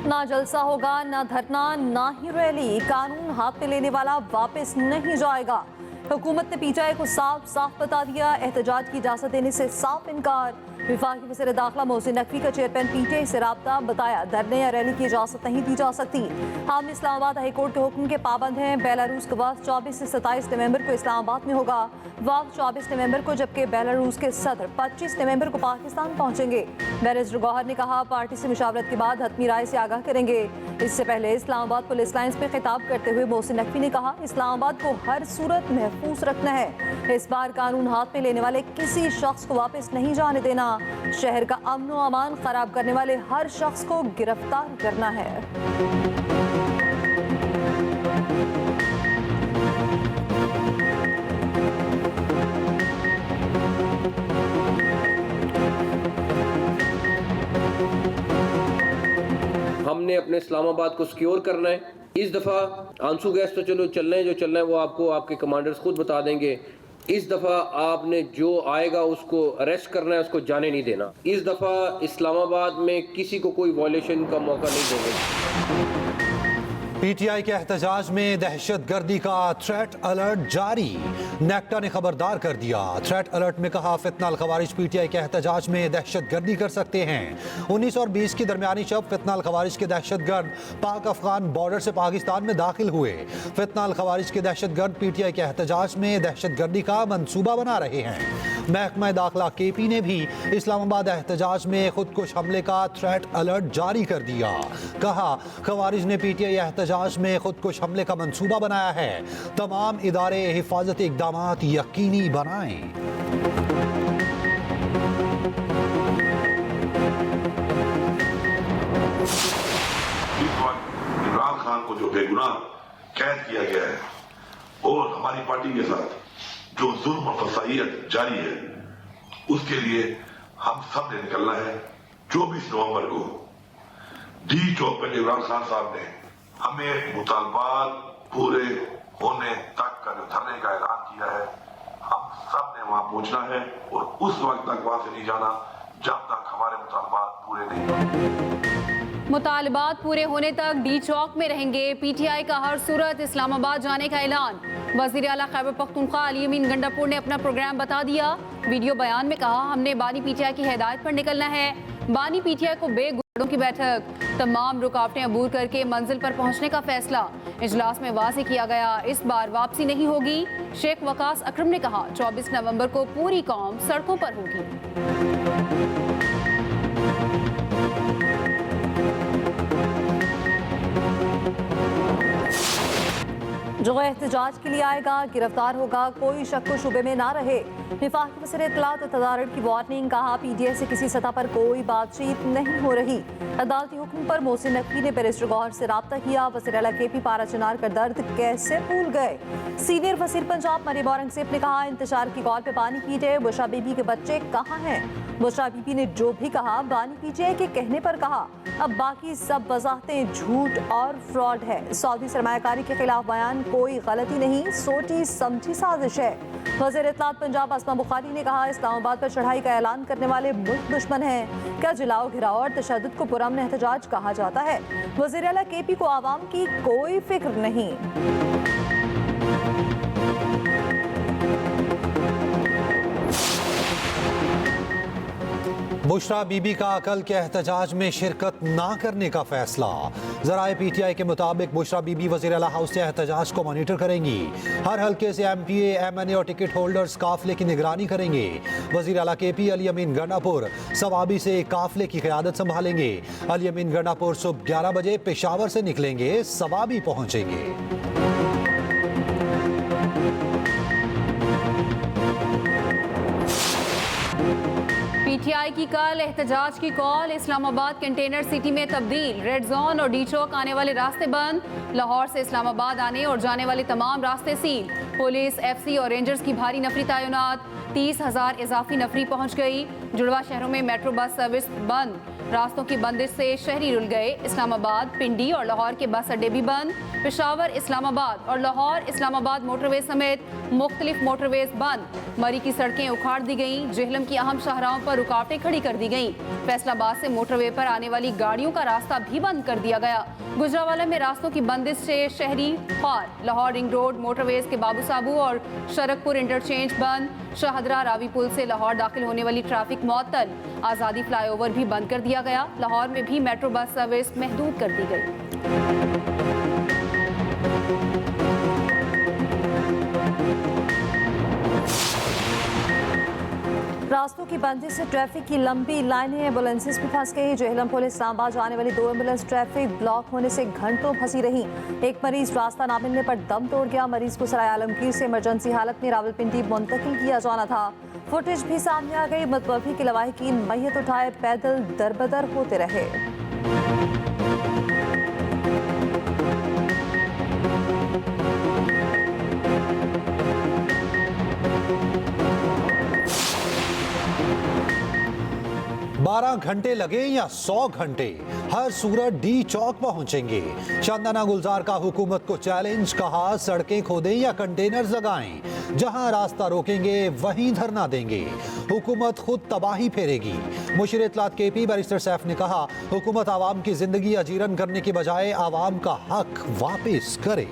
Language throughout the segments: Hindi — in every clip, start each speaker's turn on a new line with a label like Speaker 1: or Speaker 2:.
Speaker 1: ना जलसा होगा, ना धरना, ना ही रैली। कानून हाथ में लेने वाला वापस नहीं जाएगा। हुकूमत ने पीटीआई को साफ साफ बता दिया, एहतजाज की इजाजत देने से साफ इनकार। विफाकी वज़ीर दाखिला मोहसिन नकवी का चेयरमैन पीटीआई से राब्ता, बताया धरने या रैली की इजाजत नहीं दी जा सकती। हम इस्लामाबाद हाई कोर्ट के हुक्म के पाबंद हैं। बेलारूस का वक्त 24 से 27 नवंबर को इस्लामाबाद में होगा। वक्त 24 नवंबर को, जबकि बेलारूस के सदर 25 नवंबर को पाकिस्तान पहुंचेंगे। बैरिस्टर गौहर ने कहा, पार्टी से मुशावरत के बाद हतमी राय से आगाह करेंगे। इससे पहले इस्लामाबाद पुलिस लाइन्स पे खिताब करते हुए मोहसिन नकवी ने कहा, इस्लामाबाद को हर सूरत महफूज रखना है। इस बार कानून हाथ में लेने वाले किसी शख्स को वापस नहीं जाने देना। शहर का अमन व अमान खराब करने वाले हर शख्स को गिरफ्तार करना है।
Speaker 2: हमने अपने इस्लामाबाद को सिक्योर करना है। इस दफ़ा आंसू गैस तो चलो चलना है, जो चलना है वो आपको आपके कमांडर्स खुद बता देंगे। इस दफ़ा आपने जो आएगा उसको अरेस्ट करना है, उसको जाने नहीं देना। इस दफ़ा इस्लामाबाद में किसी को कोई वायलेशन का मौका नहीं देंगे।
Speaker 3: पीटीआई के एहतजाज में दहशतगर्दी का थ्रेट अलर्ट जारी। नेक्टा ने खबरदार कर दिया। थ्रेट अलर्ट में कहा, फितना खवारिज पीटीआई के एहतजाज में दहशतगर्दी कर सकते हैं। 19 और 20 की दरमियानी शब फितना खवारिज के दहशतगर्द पाक अफगान बॉर्डर से पाकिस्तान में दाखिल हुए। फितना खवारिज के दहशतगर्द पीटीआई के एहतजाज में दहशतगर्दी का मंसूबा बना रहे हैं। महकमा दाखिला केपी ने भी इस्लामाबाद एहतजाज में खुदकुश हमले का थ्रेट अलर्ट जारी कर दिया। कहा, खवारिज ने पीटीआई एहतजाज में खुदकुश हमले का मंसूबा बनाया है। तमाम इदारे हिफाजत इक़दामात यकीनी बनाएं।
Speaker 4: इमरान खान को जो बेगुनाह कैद किया गया है और हमारी पार्टी के साथ जो जुल्म और फसाइयत जारी है, उसके लिए हम सब ने निकलना है। 24 नवंबर को डी चौक पर इमरान खान साहब ने हमें मुतालबात पूरे होने तक का जो धरने का ऐलान किया है, हम सब ने वहां पहुंचना है और उस वक्त तक वहां से नहीं जाना जब तक हमारे मुतालबात पूरे नहीं होंगे।
Speaker 5: मुतालबात पूरे होने तक डी चौक में रहेंगे। पीटीआई का हर सूरत इस्लामाबाद जाने का ऐलान। वज़ीर आला खैबर पख्तूनख्वा अली अमीन गंडापुर ने अपना प्रोग्राम बता दिया। वीडियो बयान में कहा, हमने बानी पीटीआई की हिदायत पर निकलना है। बानी पीटीआई को बेगुनाहों की बैठक, तमाम रुकावटें अबूर करके मंजिल पर पहुंचने का फैसला। इजलास में वाज़ेह किया गया, इस बार वापसी नहीं होगी। शेख वकास अकरम ने कहा, 24 नवंबर को पूरी कौम सड़कों पर होगी।
Speaker 1: जो एहतजाज के लिए आएगा गिरफ्तार होगा, कोई शक व शुबे में ना रहे। वफाकी वज़ीर इत्तलात व तदारुर की वार्निंग। कहा, पीटीआई से किसी सतह पर कोई बातचीत नहीं हो रही। अदालती हुक्म पर मोहसिन नकवी ने बैरिस्टर गौहर से राब्ता किया। वज़ीर आला केपी पारा चिनार का दर्द कैसे भूल गए। सीनियर वज़ीर पंजाब मरियम औरंगज़ेब ने कहा, इंतजार की कॉल पे बानी पीटीआई। बुशरा बीबी के बच्चे कहाँ हैं। बुशरा बीबी ने जो भी कहा बानी पीटीआई के कहने पर कहा। अब बाकी सब वजाहतें झूठ और फ्रॉड है। सऊदी सरमायाकारी के खिलाफ बयान कोई गलती नहीं, सोची समझी साजिश है। वज़ीर इत्तलात पंजाब अस्मा बुखारी ने कहा, इस्लामाबाद पर चढ़ाई का ऐलान करने वाले मुल्क दुश्मन हैं। क्या जिलाओ घिराव और तशद्दुद को पुरअमन एहतजाज कहा जाता है। वज़ीर आला केपी को आवाम की कोई फिक्र नहीं।
Speaker 3: बुशरा बीबी का कल के एहतजाज में शिरकत ना करने का फैसला। ज़राए पीटीआई के मुताबिक बुशरा बीबी वज़ीर आला हाउस से एहतजाज को मॉनिटर करेंगी। हर हल्के से एमपीए, एमएनए और टिकट होल्डर्स काफिले की निगरानी करेंगे। वज़ीर आला केपी अली अमीन गंडापुर सवाबी से काफिले की क़यादत संभालेंगे। अली अमीन गंडापुर सुबह 11 बजे पेशावर से निकलेंगे, सवाबी पहुँचेंगे।
Speaker 5: पीटीआई की कल एहतजाज की कॉल। इस्लामाबाद कंटेनर सिटी में तब्दील। रेड जोन और डी चौक आने वाले रास्ते बंद। लाहौर से इस्लामाबाद आने और जाने वाले तमाम रास्ते सील। पुलिस, एफसी और रेंजर्स की भारी नफरी तैनात। 30,000 इजाफी नफरी पहुंच गई। जुड़वा शहरों में मेट्रो बस सर्विस बंद। रास्तों की बंदिश से शहरी रुल गए। इस्लामाबाद, पिंडी और लाहौर के बस अड्डे भी बंद। पेशावर, इस्लामाबाद और लाहौर इस्लामाबाद मोटरवे समेत मुख्तलिफ मोटरवेज बंद। मरी की सड़कें उखाड़ दी गईं। जेहलम की अहम शाहराहों पर रुकावटें खड़ी कर दी गईं। फैसलाबाद से मोटरवे पर आने वाली गाड़ियों का रास्ता भी बंद कर दिया गया। गुजरावाला में रास्तों की बंदिश से शहरी खार। लाहौर रिंग रोड मोटरवेज के बाबू साबू और शरकपुर इंटरचेंज बंद। शाहदरा रावी पुल से लाहौर दाखिल होने वाली ट्रैफिक मुअत्तल। आज़ादी फ्लाईओवर भी बंद कर दिया गया। लाहौर में भी मेट्रो बस सर्विस महदूद कर दी गई।
Speaker 1: रास्तों की बंदी से ट्रैफिक की लंबी लाइनें एम्बुलेंसेस भी फंस गई। जेहलम पुलिस इस्लामाबाद जाने वाली 2 एम्बुलेंस ट्रैफिक ब्लॉक होने से घंटों फंसी रही। एक मरीज रास्ता ना मिलने पर दम तोड़ गया। मरीज को सराय आलमगीर से इमरजेंसी हालत में रावलपिंडी मुंतकिल किया जाना था। फुटेज भी सामने आ गई। मतवफी के लवाहिकीन मैयत उठाए पैदल दरबदर होते रहे।
Speaker 3: बारह घंटे लगे या 100 घंटे, हर सूरत डी चौक पहुंचेंगे। चंदना गुलजार का हुकूमत को चैलेंज, कहा सड़कें खोदें या कंटेनर जगाएं, जहां रास्ता रोकेंगे वहीं धरना देंगे। हुकूमत खुद तबाही फेरेगी। मुशीर इत्तलात केपी बैरिस्टर सैफ ने कहा, हुकूमत आवाम की जिंदगी अजीरन करने की बजाय आवाम का हक वापस करे।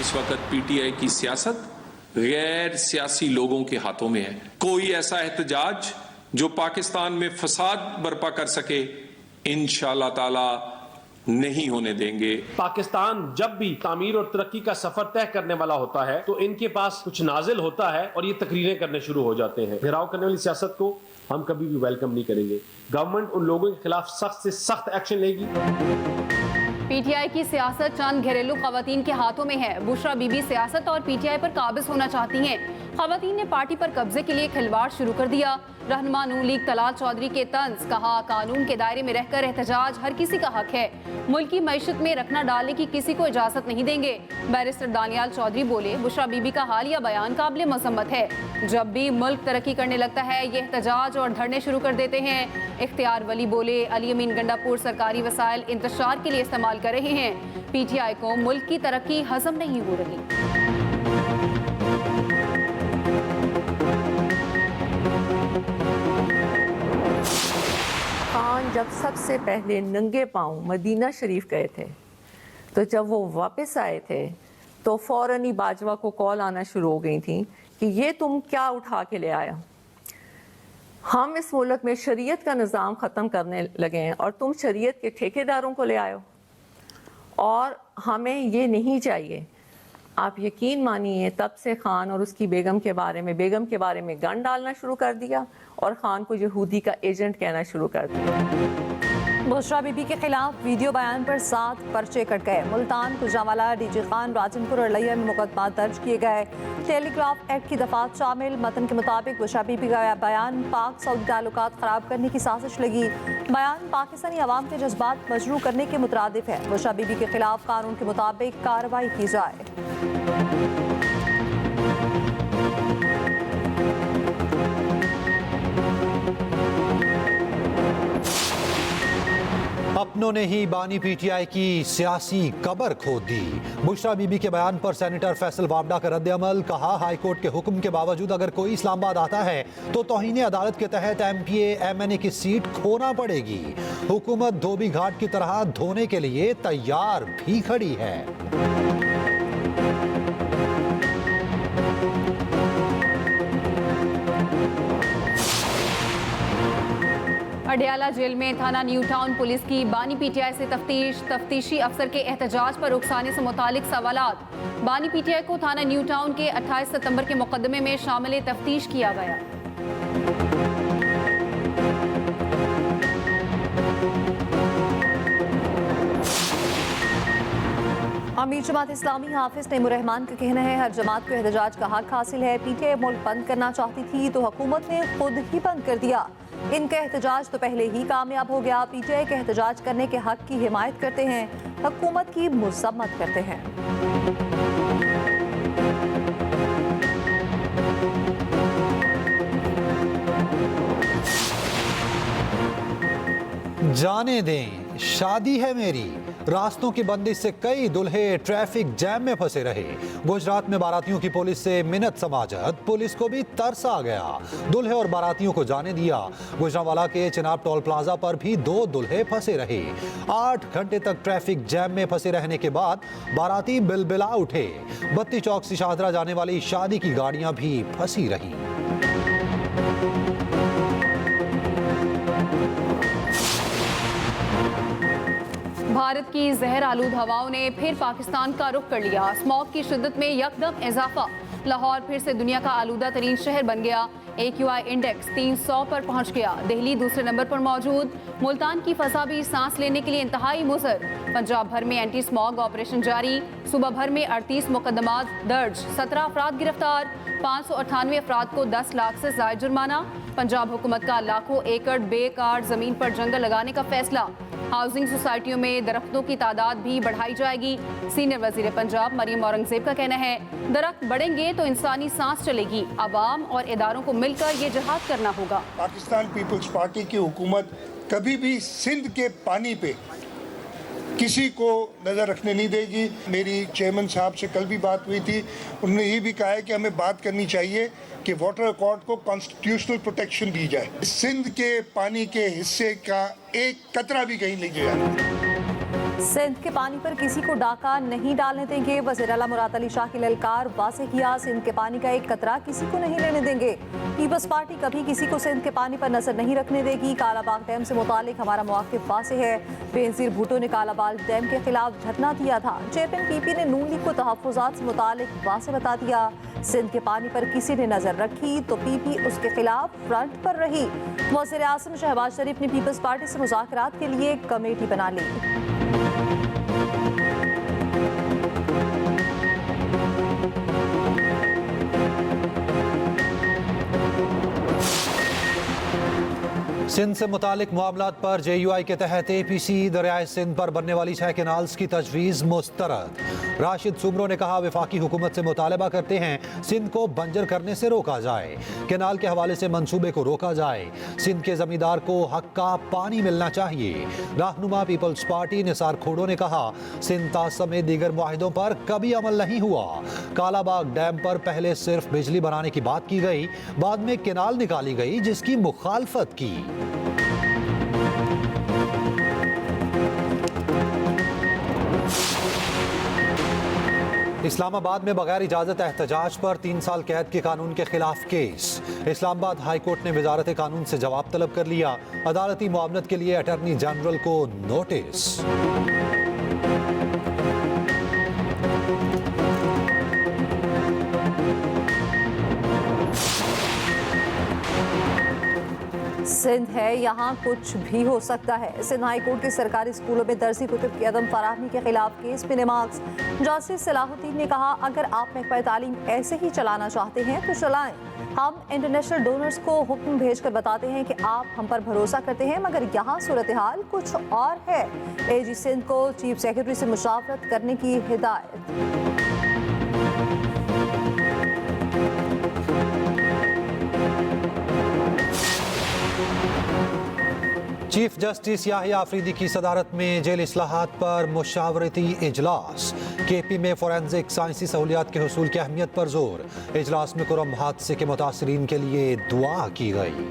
Speaker 6: इस वक्त पीटीआई की सियासत गैर सियासी लोगों के हाथों में है। कोई ऐसा एहतजाज जो पाकिस्तान में फसाद बर्पा कर सके, इंशाअल्लाह ताला नहीं होने देंगे।
Speaker 7: पाकिस्तान जब भी तामीर और तरक्की का सफर तय करने वाला होता है तो इनके पास कुछ नाजिल होता है और ये तकरीरें करने शुरू हो जाते हैं। घेराव करने वाली सियासत को हम कभी भी वेलकम नहीं करेंगे। गवर्नमेंट उन लोगों के खिलाफ सख्त से सख्त एक्शन लेगी।
Speaker 5: पीटीआई की सियासत चंद घरेलू खवातीन के हाथों में है। बुशरा बीबी सियासत और पीटीआई पर काबिज होना चाहती हैं। खवातीन ने पार्टी पर कब्जे के लिए खिलवाड़ शुरू कर दिया। रहनुमा नून लीग तलाल चौधरी के तंज, कहा कानून के दायरे में रहकर एहतजाज हर किसी का हक है। मुल्क की मईशत में रखना डालने की किसी को इजाजत नहीं देंगे। बैरिस्टर दानियाल चौधरी बोले, बुशरा बीबी का हालिया बयान काबिल मजम्मत है। जब भी मुल्क तरक्की करने लगता है ये एहतजाज और धरने शुरू कर देते हैं। इख्तियार वली बोले, अली अमीन गंडापुर सरकारी वसाइल इंतशार के लिए इस्तेमाल कर रहे हैं। पीटीआई को मुल्क की तरक्की हजम नहीं हो रही।
Speaker 8: खान जब सबसे पहले नंगे पांव मदीना शरीफ गए थे, तो जब वो वापस आए थे तो फौरन ही बाजवा को कॉल आना शुरू हो गई थी कि ये तुम क्या उठा के ले आया। हम इस मुल्क में शरीयत का निज़ाम ख़त्म करने लगे हैं और तुम शरीयत के ठेकेदारों को ले आए हो, और हमें ये नहीं चाहिए। आप यकीन मानिए तब से खान और उसकी बेगम के बारे में गन डालना शुरू कर दिया और खान को यहूदी का एजेंट कहना शुरू कर दिया।
Speaker 1: बुशरा बीबी के खिलाफ वीडियो बयान पर 7 पर्चे कट गए। मुल्तान, गुजरांवाला, डीजी खान, राजनपुर और लिया में मुकदमा दर्ज किए गए। टेलीग्राफ एक्ट की दफात शामिल। मतन के मुताबिक बुशरा बीबी का बयान पाक सऊदी ताल्लुकात खराब करने की साजिश लगी। बयान पाकिस्तानी अवाम के जज्बात मजरूह करने के मुतरादिफ है। बुशरा बीबी के खिलाफ कानून के मुताबिक कार्रवाई की जाए।
Speaker 3: अपनों ने ही बानी पीटीआई की सियासी कबर खोद दी। बुशरा बीबी के बयान पर सेनेटर फैसल वाबडा का रद्द-ए-अमल, कहा हाईकोर्ट के हुक्म के बावजूद अगर कोई इस्लामाबाद आता है तो तौहीन अदालत के तहत एमपीए एमएनए की सीट खोना पड़ेगी। हुकूमत धोबी घाट की तरह धोने के लिए तैयार भी खड़ी है।
Speaker 5: अडयाला जेल में थाना न्यू टाउन पुलिस की बानी पीटीआई से तफ्तीशी अफसर के एहतजाज पर उकसाने से मुतालिक सवालात। बानी पीटीआई को थाना न्यू टाउन के 28 सितंबर के मुकदमे में शामिल तफ्तीश किया गया।
Speaker 1: अमीर जमात इस्लामी हाफिज नईमुर रहमान का कहना है, हर जमात को एहतजाज का हक हासिल है। पीटीआई मुल्क बंद करना चाहती थी तो हुकूमत ने खुद ही बंद कर दिया। इनका एहतजाज तो पहले ही कामयाब हो गया। पीटीआई के एहतजाज करने के हक की हिमायत करते हैं, हुकूमत की मजम्मत करते हैं।
Speaker 3: जाने दें, शादी है मेरी। रास्तों की बंदिश से कई दूल्हे ट्रैफिक जैम में फंसे रहे। गुजरात में बारातियों की पुलिस से मिन्नत समाजत, पुलिस को भी तरस आ गया। दूल्हे और बारातियों को जाने दिया। गुजरांवाला के चिनाब टोल प्लाजा पर भी 2 दूल्हे फंसे रहे। 8 घंटे तक ट्रैफिक जैम में फंसे रहने के बाद बाराती बिलबिला उठे। बत्ती चौक से शाहदरा जाने वाली शादी की गाड़ियां भी फंसी रहीं।
Speaker 5: भारत की जहर आलूद हवाओं ने फिर पाकिस्तान का रुख कर लिया। स्मॉग की शिद्दत में यकदम इजाफा। लाहौर फिर से दुनिया का आलूदा तरीन शहर बन गया। AQI इंडेक्स 300 पर पहुंच गया। दिल्ली दूसरे नंबर पर मौजूद। मुल्तान की फसा भी सांस लेने के लिए इंतहाई मुज़र। पंजाब भर में एंटी स्मॉग ऑपरेशन जारी। सुबह भर में 38 मुकदमात दर्ज, 17 अफराद गिरफ्तार। 598 अफराद को 10 लाख से ज़ायद जुर्माना। पंजाब हुकूमत का लाखों एकड़ बेकार जमीन पर जंगल लगाने का फैसला। हाउसिंग सोसाइटियों में दरख्तों की तादाद भी बढ़ाई जाएगी। सीनियर वजीर पंजाब मरियम औरंगजेब का कहना है, दरख्त बढ़ेंगे तो इंसानी सांस चलेगी। अवाम और इदारों को मिलकर ये जिहाद करना होगा।
Speaker 9: पाकिस्तान पीपल्स पार्टी की हुकूमत कभी भी सिंध के पानी पे किसी को नज़र रखने नहीं देगी। मेरी चेयरमैन साहब से कल भी बात हुई थी, उन्होंने ये भी कहा है कि हमें बात करनी चाहिए कि वाटर अकॉर्ड को कॉन्स्टिट्यूशनल प्रोटेक्शन दी जाए। सिंध के पानी के हिस्से का एक कतरा भी कहीं नहीं गया।
Speaker 1: सिंध के पानी पर किसी को डाका नहीं डालने देंगे। वज़ीर आला मुराद अली शाह की ललकार वाज़ेह किया। सिंध के पानी का एक कतरा किसी को नहीं लेने देंगे। पीपल्स पार्टी कभी किसी को सिंध के पानी पर नजर नहीं रखने देगी। कालाबाग डैम से मुतालिक हमारा मौक़िफ़ वाज़ेह है। बेनज़ीर भुट्टो ने कालाबाग डैम के खिलाफ धरना दिया था। चेयरमैन PP ने नून लीग को तहफ़्फ़ुज़ात से मुतालिक वाज़ेह बता दिया। सिंध के पानी पर किसी ने नजर रखी तो PP उसके खिलाफ फ्रंट पर रही। वज़ीर आज़म शहबाज शरीफ ने पीपल्स पार्टी से मुज़ाकरात के लिए कमेटी बना ली।
Speaker 3: सिंध से मुतालिक मामलात पर JUI के तहत APC दरियाए सिंध पर बनने वाली 6 कैनाल्स की तजवीज़ मुस्तरद। राशिद सुमरो ने कहा, वफाकी हुकूमत से मुतालबा करते हैं सिंध को बंजर करने से रोका जाए। कैनाल के हवाले से मंसूबे को रोका जाए। सिंध के जमींदार को हक का पानी मिलना चाहिए। रहनुमा पीपल्स पार्टी निसार खोड़ो ने कहा, सिंध ताज समेत दीगर मुआहिदों पर कभी अमल नहीं हुआ। कालाबाग डैम पर पहले सिर्फ बिजली बनाने की बात की गई, बाद में कैनाल निकाली गई जिसकी मुखालफत की। इस्लामाबाद में बगैर इजाजत एहतजाज पर 3 साल कैद के कानून के खिलाफ केस। इस्लामाबाद हाई कोर्ट ने वजारत कानून से जवाब तलब कर लिया। अदालती मुआवनत के लिए अटॉर्नी जनरल को नोटिस।
Speaker 1: सिंध है, यहाँ कुछ भी हो सकता है। सिंध हाई कोर्ट के सरकारी स्कूलों में दर्सी कुतुब की अदम फराहमी के खिलाफ केस में मार्क्स। जस्टिस सलाहुद्दीन ने कहा, अगर आप महकमा तालीम ऐसे ही चलाना चाहते हैं तो चलाएं। हम इंटरनेशनल डोनर्स को हुक्म भेजकर बताते हैं कि आप हम पर भरोसा करते हैं, मगर यहाँ सूरत हाल कुछ और है। AG सिंध को चीफ सेक्रेटरी से मुशावरत करने की हिदायत।
Speaker 3: चीफ जस्टिस याहिया अफरीदी की सदारत में जेल इस्लाहात पर मुशावरती इजलास। KP में फोरेंसिक साइंसी सहूलियात के हुसूल की अहमियत पर जोर। इजलास में कुरम हादसे के मुतासरीन के लिए दुआ की गई।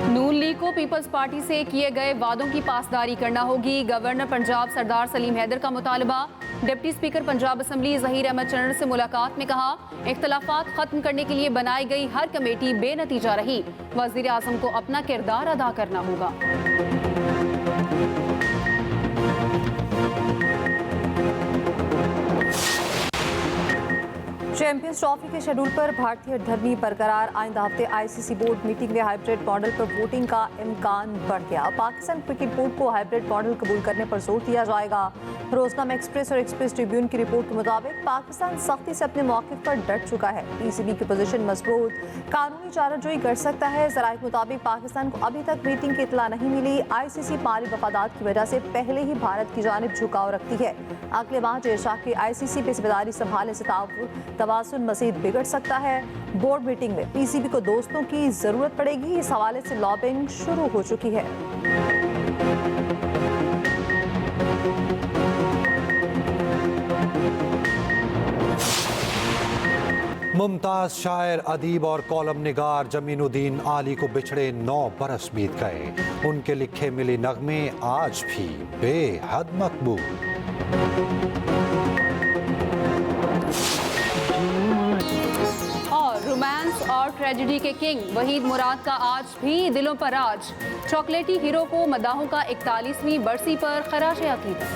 Speaker 5: नून लीग को पीपल्स पार्टी से किए गए वादों की पासदारी करना होगी। गवर्नर पंजाब सरदार सलीम हैदर का मुतालबा। Deputy speaker Punjab assembly Zaheer Ahmed Channar से मुलाकात में कहा, इख्तलाफात खत्म करने के लिए बनाई गई हर कमेटी बेनतीजा रही। वज़ीर आज़म को अपना किरदार अदा करना होगा।
Speaker 1: चैंपियंस ट्रॉफी के शेड्यूल पर भारतीय धरनी बरकरार। आइंदा हफ्ते ICC बोर्ड मीटिंग में हाइब्रिड मॉडल पर वोटिंग का इम्कान बढ़ गया। पाकिस्तान क्रिकेट बोर्ड को हाइब्रिड मॉडल कबूल करने पर जोर दिया जाएगा। रोजनामा एक्सप्रेस और एक्सप्रेस ट्रिब्यून की रिपोर्ट के मुताबिक पाकिस्तान सख्ती से अपने मौक़िफ़ पर डट चुका है। PCB की पोजीशन मजबूत, कानूनी चाराजोई कर सकता है। ज़राए के मुताबिक पाकिस्तान को अभी तक मीटिंग की इतला नहीं मिली। ICC माली मफादात की वजह से पहले ही भारत की जानिब झुकाव रखती है। अगले माह जेशाह के ICC पे जिम्मेदारी संभालने से तवाज़ुन मज़ीद बिगड़ सकता है। बोर्ड मीटिंग में पीसीबी को दोस्तों की ज़रूरत पड़ेगी। इस हवाले से लॉबिंग शुरू हो चुकी है।
Speaker 3: मुमताज़ शायर, अदीब और कॉलम निगार जमीनुद्दीन आली को बिछड़े 9 बरस बीत गए। उनके लिखे मिली नगमे आज भी बेहद मकबूल।
Speaker 5: और रोमांस और ट्रेजेडी के किंग वहीद मुराद का आज भी दिलों पर राज। चॉकलेटी हीरो को मदाहों का 41वीं बरसी पर खराश अकीदत।